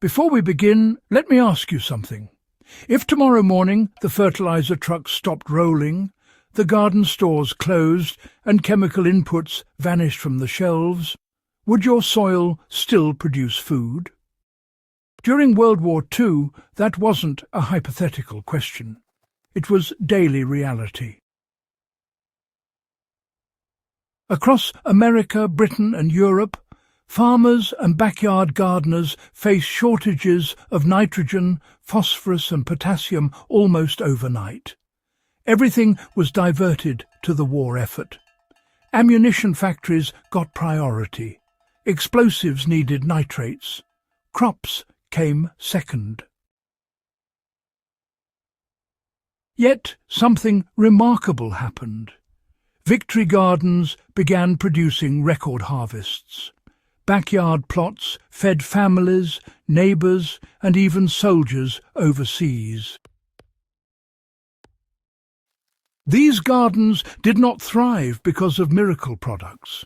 Before we begin, let me ask you something. If tomorrow morning the fertilizer trucks stopped rolling, the garden stores closed and chemical inputs vanished from the shelves, would your soil still produce food? During World War II, that wasn't a hypothetical question. It was daily reality. Across America, Britain and Europe, farmers and backyard gardeners face shortages of nitrogen, phosphorus and potassium almost overnight. Everything was diverted to the war effort. Ammunition factories got priority. Explosives needed nitrates. Crops came second. Yet something remarkable happened. Victory gardens began producing record harvests. Backyard plots fed families, neighbours, and even soldiers overseas. These gardens did not thrive because of miracle products.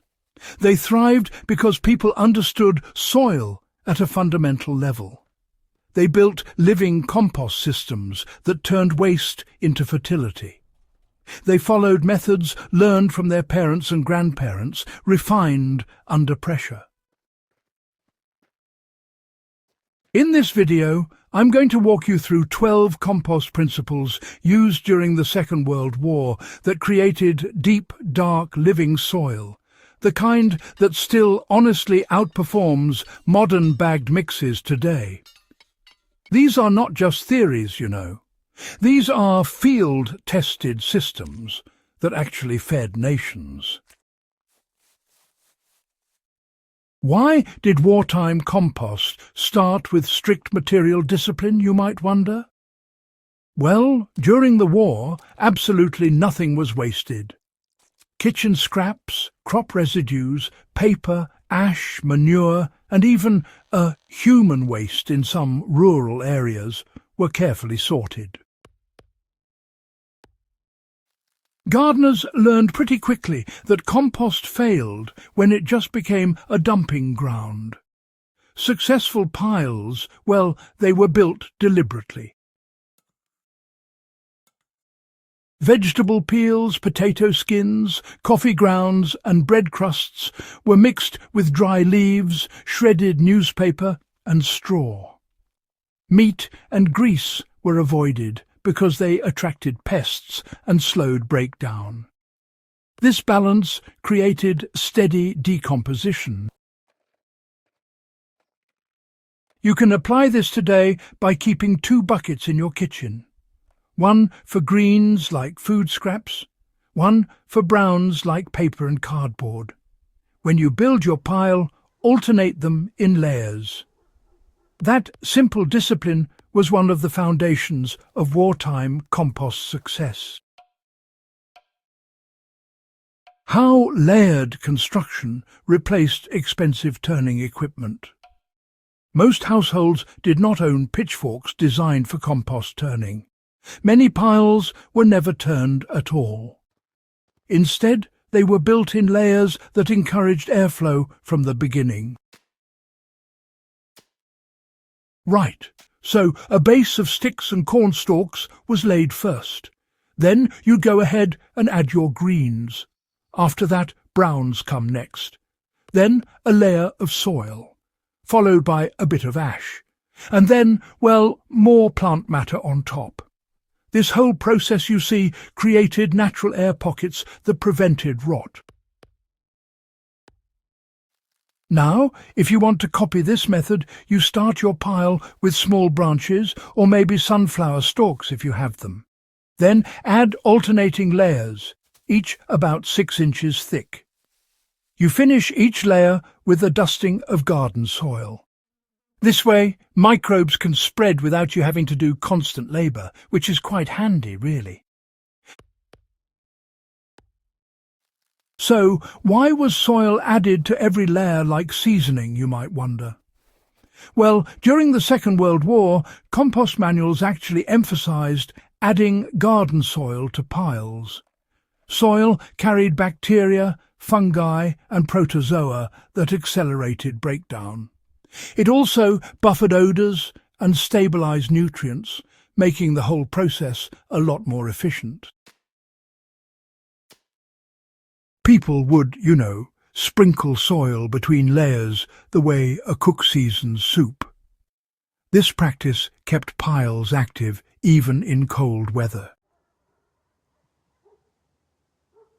They thrived because people understood soil at a fundamental level. They built living compost systems that turned waste into fertility. They followed methods learned from their parents and grandparents, refined under pressure. In this video, I'm going to walk you through 12 compost principles used during the Second World War that created deep, dark, living soil, the kind that still honestly outperforms modern bagged mixes today. These are not just theories, you know. These are field-tested systems that actually fed nations. Why did wartime compost start with strict material discipline, you might wonder? Well, during the war, absolutely nothing was wasted. Kitchen scraps, crop residues, paper, ash, manure, and even human waste in some rural areas were carefully sorted. Gardeners learned pretty quickly that compost failed when it just became a dumping ground. Successful piles, well, they were built deliberately. Vegetable peels, potato skins, coffee grounds and bread crusts were mixed with dry leaves, shredded newspaper and straw. Meat and grease were avoided because they attracted pests and slowed breakdown. This balance created steady decomposition. You can apply this today by keeping 2 buckets in your kitchen. One for greens like food scraps, one for browns like paper and cardboard. When you build your pile, alternate them in layers. That simple discipline was one of the foundations of wartime compost success. How layered construction replaced expensive turning equipment. Most households did not own pitchforks designed for compost turning. Many piles were never turned at all. Instead, they were built in layers that encouraged airflow from the beginning. Right, so a base of sticks and corn stalks was laid first. Then you'd go ahead and add your greens. After that, browns come next. Then a layer of soil, followed by a bit of ash. And then, well, more plant matter on top. This whole process, you see, created natural air pockets that prevented rot. Now, if you want to copy this method, you start your pile with small branches or maybe sunflower stalks if you have them. Then add alternating layers, each about 6 inches thick. You finish each layer with a dusting of garden soil. This way, microbes can spread without you having to do constant labour, which is quite handy, really. So, why was soil added to every layer like seasoning, you might wonder? Well, during the Second World War, compost manuals actually emphasised adding garden soil to piles. Soil carried bacteria, fungi and protozoa that accelerated breakdown. It also buffered odours and stabilised nutrients, making the whole process a lot more efficient. People would, sprinkle soil between layers the way a cook seasons soup. This practice kept piles active even in cold weather.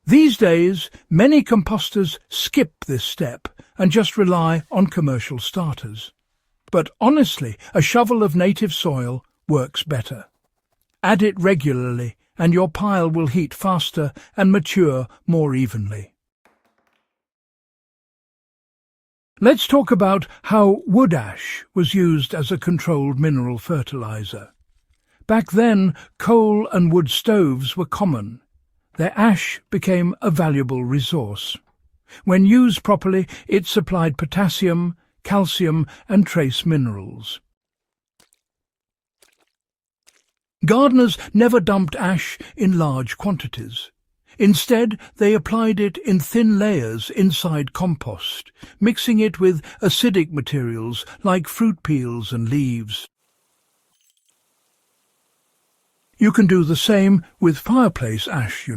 These days, many composters skip this step and just rely on commercial starters. But honestly, a shovel of native soil works better. Add it regularly and your pile will heat faster and mature more evenly. Let's talk about how wood ash was used as a controlled mineral fertilizer. Back then, coal and wood stoves were common. Their ash became a valuable resource. When used properly, it supplied potassium, calcium and trace minerals. Gardeners never dumped ash in large quantities. Instead, they applied it in thin layers inside compost, mixing it with acidic materials like fruit peels and leaves. You can do the same with fireplace ash,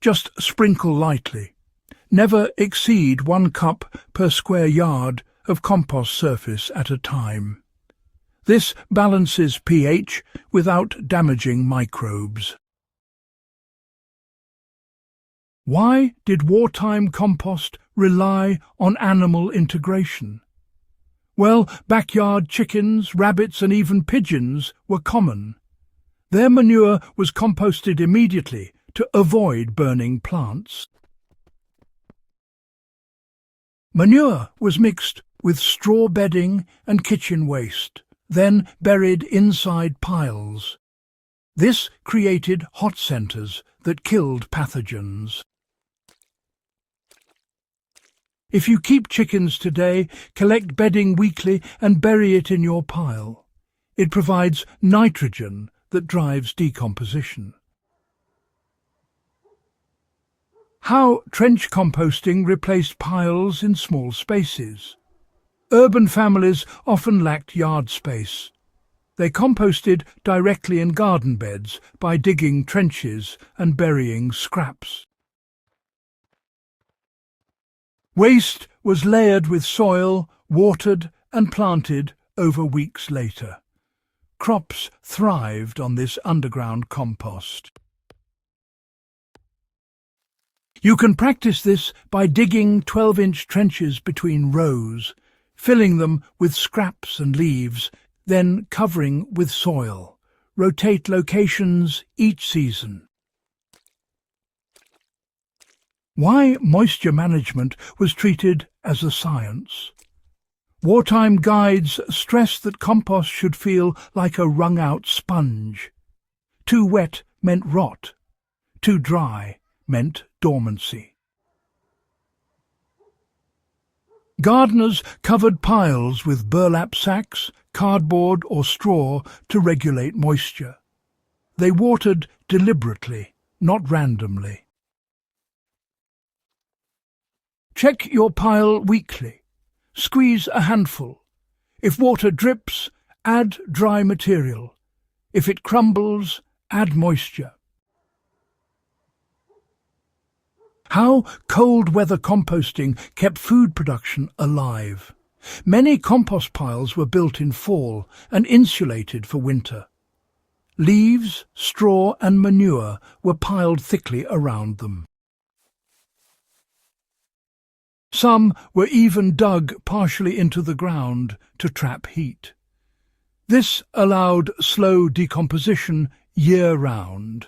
Just sprinkle lightly. Never exceed 1 cup per square yard of compost surface at a time. This balances pH without damaging microbes. Why did wartime compost rely on animal integration? Well, backyard chickens, rabbits and even pigeons were common. Their manure was composted immediately to avoid burning plants. Manure was mixed with straw bedding and kitchen waste, then buried inside piles. This created hot centres that killed pathogens. If you keep chickens today, collect bedding weekly and bury it in your pile. It provides nitrogen that drives decomposition. How trench composting replaced piles in small spaces. Urban families often lacked yard space. They composted directly in garden beds by digging trenches and burying scraps. Waste was layered with soil, watered and planted over weeks later. Crops thrived on this underground compost. You can practice this by digging 12-inch trenches between rows, filling them with scraps and leaves, then covering with soil. Rotate locations each season. Why moisture management was treated as a science. Wartime guides stressed that compost should feel like a wrung-out sponge. Too wet meant rot. Too dry meant dormancy. Gardeners covered piles with burlap sacks, cardboard or straw to regulate moisture. They watered deliberately, not randomly. Check your pile weekly. Squeeze a handful. If water drips, add dry material. If it crumbles, add moisture. How cold weather composting kept food production alive. Many compost piles were built in fall and insulated for winter. Leaves, straw and manure were piled thickly around them. Some were even dug partially into the ground to trap heat. This allowed slow decomposition year-round.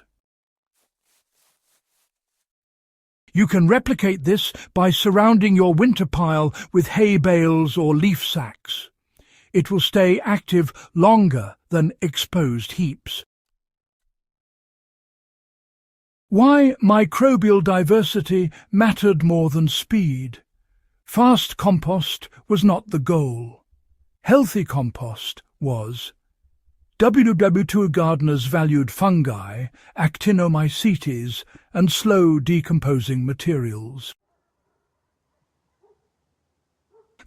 You can replicate this by surrounding your winter pile with hay bales or leaf sacks. It will stay active longer than exposed heaps. Why microbial diversity mattered more than speed. Fast compost was not the goal. Healthy compost was. WWII gardeners valued fungi, actinomycetes, and slow decomposing materials.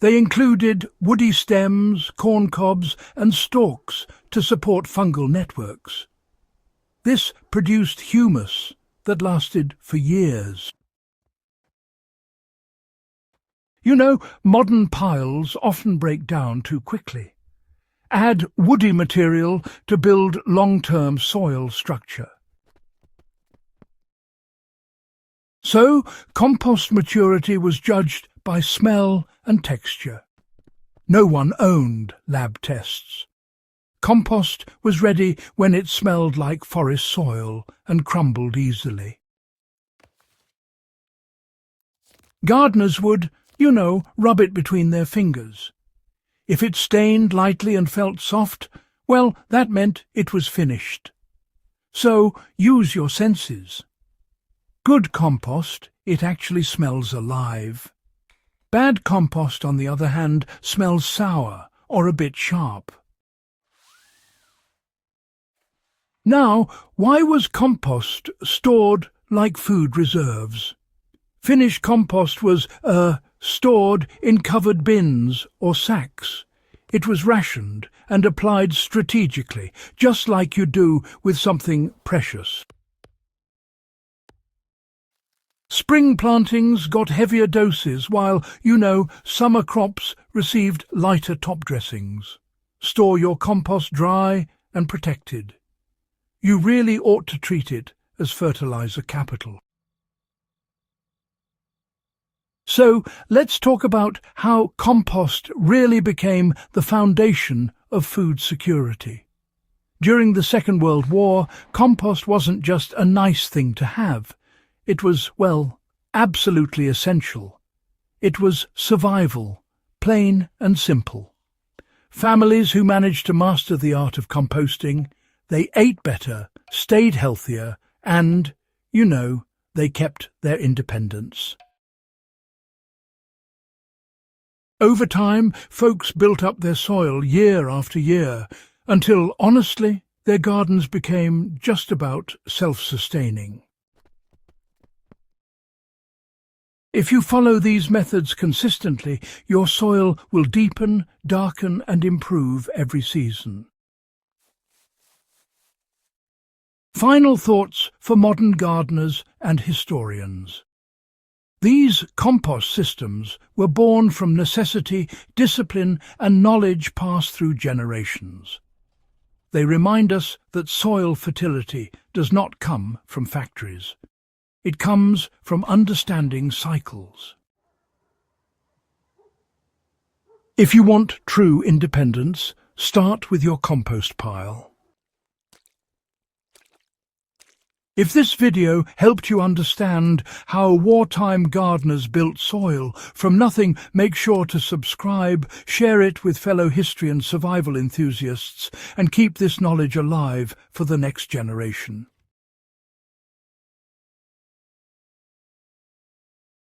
They included woody stems, corn cobs, and stalks to support fungal networks. This produced humus that lasted for years. You know, modern piles often break down too quickly. Add woody material to build long-term soil structure. So, compost maturity was judged by smell and texture. No one owned lab tests. Compost was ready when it smelled like forest soil and crumbled easily. Gardeners would, rub it between their fingers. If it stained lightly and felt soft, well, that meant it was finished. So use your senses. Good compost, it actually smells alive. Bad compost, on the other hand, smells sour or a bit sharp. Now, why was compost stored like food reserves? Finished compost was, stored in covered bins or sacks. It was rationed and applied strategically, just like you do with something precious. Spring plantings got heavier doses while, summer crops received lighter top dressings. Store your compost dry and protected. You really ought to treat it as fertilizer capital. So let's talk about how compost really became the foundation of food security. During the Second World War, compost wasn't just a nice thing to have. It was, absolutely essential. It was survival, plain and simple. Families who managed to master the art of composting, they ate better, stayed healthier, and, they kept their independence. Over time, folks built up their soil year after year, until, honestly, their gardens became just about self-sustaining. If you follow these methods consistently, your soil will deepen, darken, and improve every season. Final thoughts for modern gardeners and historians. These compost systems were born from necessity, discipline, and knowledge passed through generations. They remind us that soil fertility does not come from factories. It comes from understanding cycles. If you want true independence, start with your compost pile. If this video helped you understand how wartime gardeners built soil from nothing, make sure to subscribe, share it with fellow history and survival enthusiasts, and keep this knowledge alive for the next generation.